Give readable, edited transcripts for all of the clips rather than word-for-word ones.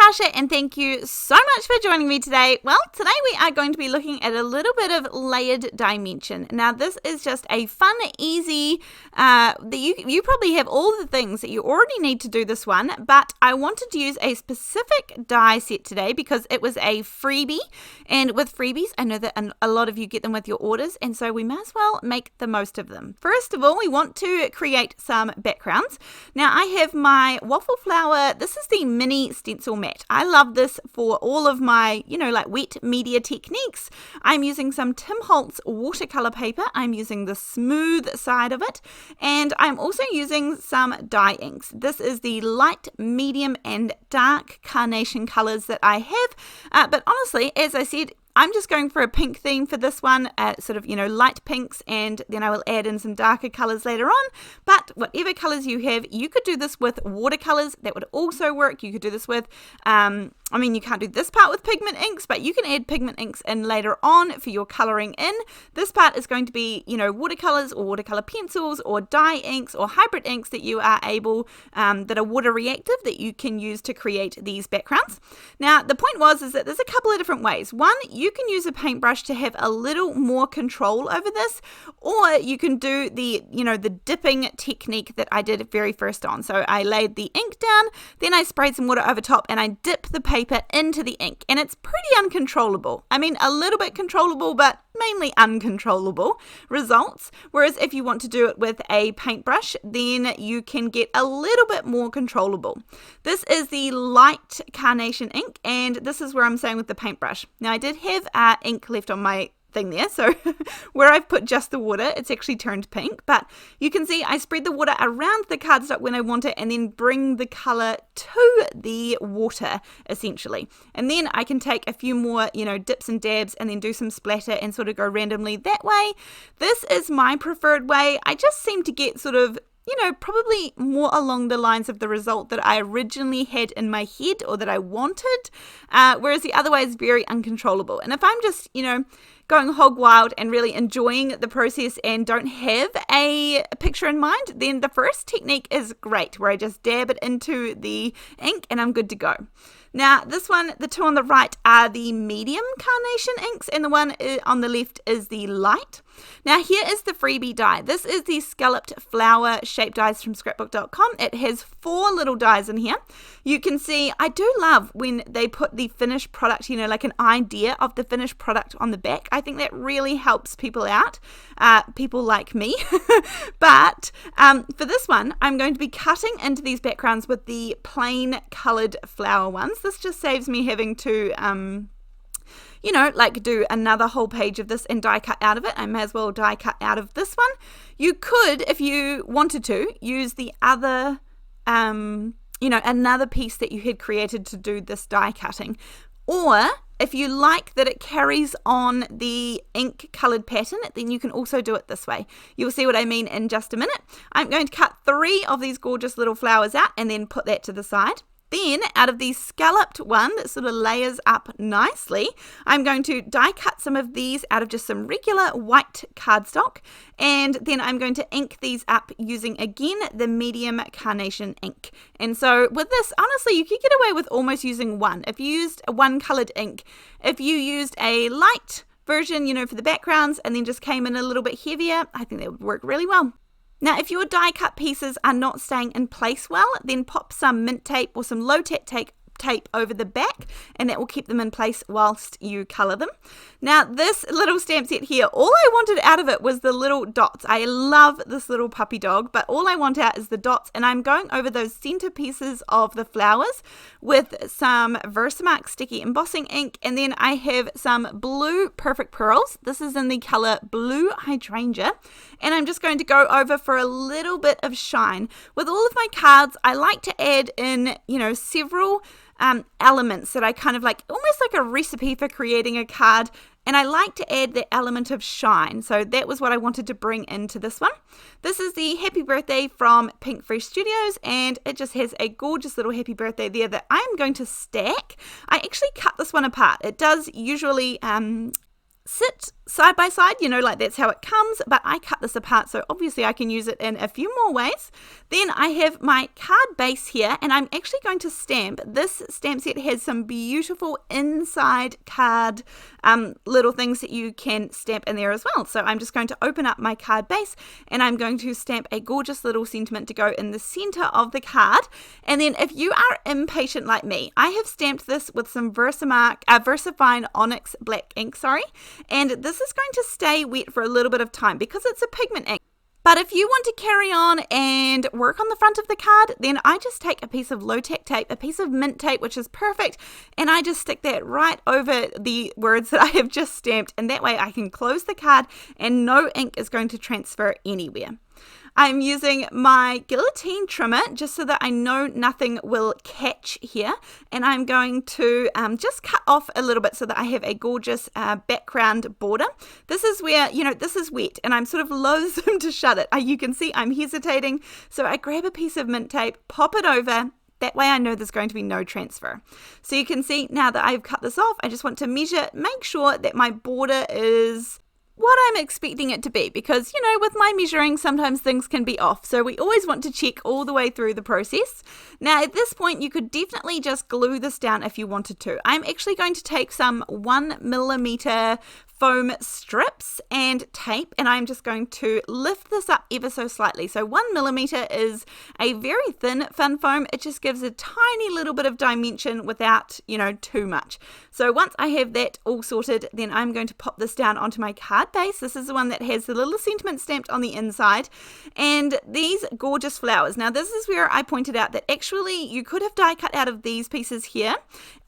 Natasha, and thank you so much for joining me today. Well, today we are going to be looking at a little bit of layered dimension. Now, this is just a fun, easy, you probably have all the things that you already need to do this one, but I wanted to use a specific die set today because it was a freebie, and with freebies, I know that a lot of you get them with your orders, and so we might as well make the most of them. First of all, we want to create some backgrounds. Now, I have my Waffle flower. This is the mini stencil mat. I love this for all of my, like wet media techniques. I'm using some Tim Holtz watercolor paper. I'm using the smooth side of it, and I'm also using some dye inks. This is the light, medium, and dark carnation colors that I have, but honestly, as I said, I'm just going for a pink theme for this one, sort of, light pinks, and then I will add in some darker colors later on. But whatever colors you have, you could do this with watercolors. That would also work. You could do this with, you can't do this part with pigment inks, but you can add pigment inks in later on for your coloring in. This part is going to be, watercolors or watercolor pencils or dye inks or hybrid inks that you are able, that are water reactive that you can use to create these backgrounds. Now, the point is that there's a couple of different ways. One, you can use a paintbrush to have a little more control over this, or you can do the, the dipping technique that I did very first on. So I laid the ink down, then I sprayed some water over top, and I dip the paper into the ink, and it's pretty uncontrollable. I mean, a little bit controllable, but mainly uncontrollable results. Whereas if you want to do it with a paintbrush, then you can get a little bit more controllable. This is the light carnation ink, and this is where I'm saying with the paintbrush. Now, I did have ink left on my thing there, so where I've put just the water, it's actually turned pink, but you can see I spread the water around the cardstock when I want it, and then bring the color to the water essentially, and then I can take a few more dips and dabs and then do some splatter and sort of go randomly that way. This is my preferred way. I just seem to get sort of probably more along the lines of the result that I originally had in my head or that I wanted, whereas the other way is very uncontrollable. And if I'm just, going hog wild and really enjoying the process and don't have a picture in mind, then the first technique is great, where I just dab it into the ink and I'm good to go. Now, this one, the two on the right are the medium carnation inks, and the one on the left is the light. Now, here is the freebie die. This is the Scalloped flower shape dies from scrapbook.com. It has 4 little dies in here. You can see, I do love when they put the finished product, like an idea of the finished product on the back. I think that really helps people out, people like me. But for this one, I'm going to be cutting into these backgrounds with the plain colored flower ones. This just saves me having to do another whole page of this and die cut out of it. I may as well die cut out of this one. You could, if you wanted to, use the other, another piece that you had created to do this die cutting. Or if you like that it carries on the ink colored pattern, then you can also do it this way. You'll see what I mean in just a minute. I'm going to cut 3 of these gorgeous little flowers out and then put that to the side. Then, out of the scalloped one that sort of layers up nicely, I'm going to die cut some of these out of just some regular white cardstock, and then I'm going to ink these up using, again, the medium carnation ink. And so with this, honestly, you could get away with almost using one. If you used a one-colored ink, if you used a light version, for the backgrounds, and then just came in a little bit heavier, I think that would work really well. Now, if your die cut pieces are not staying in place well, then pop some mint tape or some low-tack tape over the back, and that will keep them in place whilst you colour them. Now, this little stamp set here, all I wanted out of it was the little dots. I love this little puppy dog, but all I want out is the dots, and I'm going over those centre pieces of the flowers with some VersaMark sticky embossing ink, and then I have some blue Perfect Pearls. This is in the colour Blue Hydrangea, and I'm just going to go over for a little bit of shine. With all of my cards, I like to add in, several elements that I kind of like, almost like a recipe for creating a card, and I like to add the element of shine. So that was what I wanted to bring into this one. This is the happy birthday from Pink Fresh Studios, and it just has a gorgeous little happy birthday there that I'm going to stack. I actually cut this one apart. It does usually sit side by side, you know, like that's how it comes, but I cut this apart, so obviously I can use it in a few more ways. Then I have my card base here, and I'm actually going to stamp. This stamp set has some beautiful inside card little things that you can stamp in there as well. So I'm just going to open up my card base, and I'm going to stamp a gorgeous little sentiment to go in the center of the card. And then if you are impatient like me, I have stamped this with some VersaMark, VersaFine Onyx black ink, and this is going to stay wet for a little bit of time because it's a pigment ink. But if you want to carry on and work on the front of the card, then I just take a piece of low-tack tape, a piece of mint tape, which is perfect, and I just stick that right over the words that I have just stamped, and that way I can close the card and no ink is going to transfer anywhere. I'm using my guillotine trimmer just so that I know nothing will catch here, and I'm going to just cut off a little bit so that I have a gorgeous background border. This is where, you know, this is wet and I'm sort of loathsome to shut it. You can see I'm hesitating, so I grab a piece of mint tape, pop it over. That way I know there's going to be no transfer. So you can see now that I've cut this off, I just want to measure, make sure that my border is what I'm expecting it to be, because, you know, with my measuring, sometimes things can be off. So we always want to check all the way through the process. Now, at this point, you could definitely just glue this down if you wanted to. I'm actually going to take some 1mm foam strips and tape, and I'm just going to lift this up ever so slightly. So 1mm is a very thin foam. It just gives a tiny little bit of dimension without, you know, too much. So once I have that all sorted, then I'm going to pop this down onto my card base. This is the one that has the little sentiment stamped on the inside, and these gorgeous flowers. Now this is where I pointed out that actually you could have die cut out of these pieces here,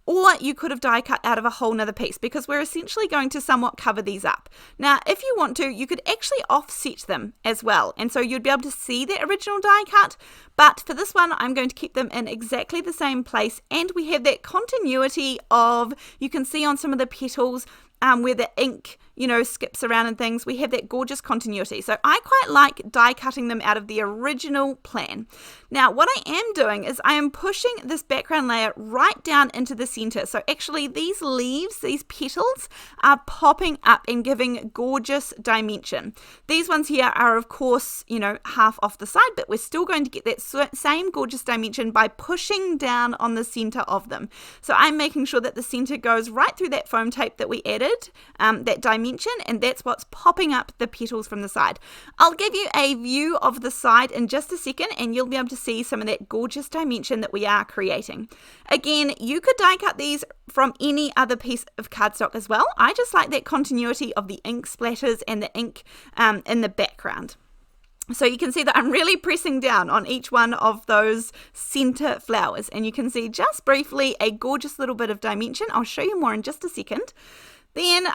or you could have die cut out of a whole nother piece, because we're essentially going to somewhat cover these up. Now, if you want to, you could actually offset them as well, and so you'd be able to see the original die cut, but for this one, I'm going to keep them in exactly the same place, and we have that continuity of, you can see on some of the petals, where the ink, you know, skips around and things, we have that gorgeous continuity. So I quite like die cutting them out of the original plan. Now, what I am doing is I am pushing this background layer right down into the center. So actually these leaves, these petals are popping up and giving gorgeous dimension. These ones here are, of course, you know, half off the side, but we're still going to get that same gorgeous dimension by pushing down on the center of them. So I'm making sure that the center goes right through that foam tape that we added, that dimension, and that's what's popping up the petals from the side. I'll give you a view of the side in just a second, and you'll be able to see some of that gorgeous dimension that we are creating. Again, you could die cut these from any other piece of cardstock as well. I just like that continuity of the ink splatters and the ink in the background. So you can see that I'm really pressing down on each one of those center flowers, and you can see just briefly a gorgeous little bit of dimension. I'll show you more in just a second. Then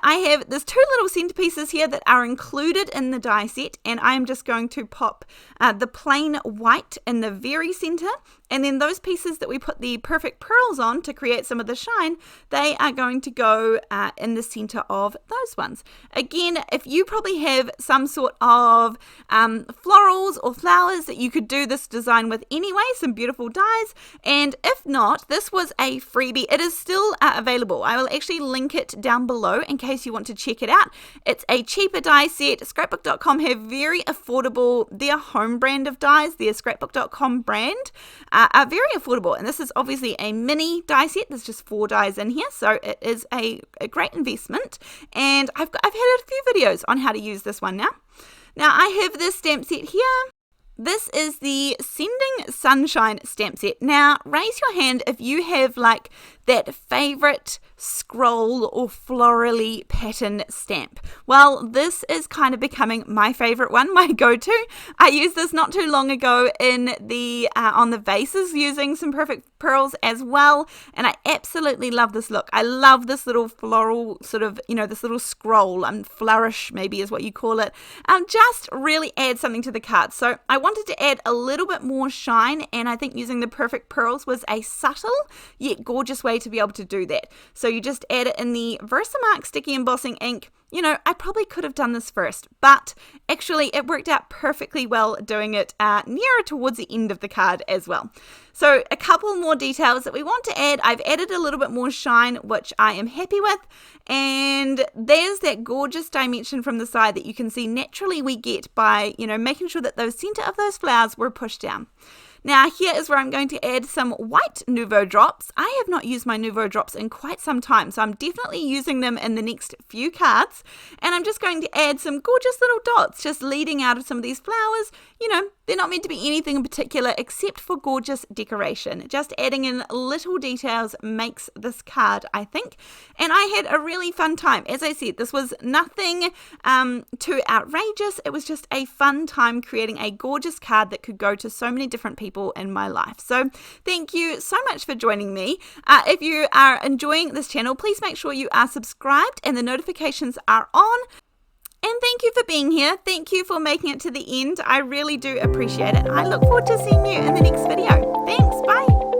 there's two little centerpieces here that are included in the die set, and I'm just going to pop the plain white in the very center, and then those pieces that we put the perfect pearls on to create some of the shine, they are going to go in the center of those ones. Again, if you probably have some sort of florals or flowers that you could do this design with anyway, some beautiful dies, and if not, this was a freebie. It is still available. I will actually link it down below in case you want to check it out. It's a cheaper die set. Scrapbook.com have very affordable, their home brand of dies, their Scrapbook.com brand, are very affordable, and this is obviously a mini die set. There's just 4 dies in here, so it is a great investment, and I've had a few videos on how to use this one now. Now I have this stamp set here. This is the Sending Sunshine stamp set. Now, raise your hand if you have like that favorite scroll or florally pattern stamp. Well, this is kind of becoming my favorite one, my go-to. I used this not too long ago in the on the vases using some perfect pearls as well, and I absolutely love this look. I love this little floral sort of, you know, this little scroll and flourish maybe is what you call it. Just really add something to the card. So I wanted to add a little bit more shine, and I think using the perfect pearls was a subtle yet gorgeous way to be able to do that. So you just add it in the VersaMark sticky embossing ink, you know, I probably could have done this first, but actually it worked out perfectly well doing it nearer towards the end of the card as well. So a couple more details that we want to add. I've added a little bit more shine, which I am happy with. And there's that gorgeous dimension from the side that you can see naturally we get by, you know, making sure that those center of those flowers were pushed down. Now here is where I'm going to add some white Nuvo drops. I have not used my Nuvo drops in quite some time, so I'm definitely using them in the next few cards. And I'm just going to add some gorgeous little dots just leading out of some of these flowers. You know, they're not meant to be anything in particular except for gorgeous decoration. Just adding in little details makes this card, I think. And I had a really fun time. As I said, this was nothing too outrageous. It was just a fun time creating a gorgeous card that could go to so many different people in my life. So thank you so much for joining me. If you are enjoying this channel, please make sure you are subscribed and the notifications are on. And thank you for being here. Thank you for making it to the end. I really do appreciate it. I look forward to seeing you in the next video. Thanks. Bye.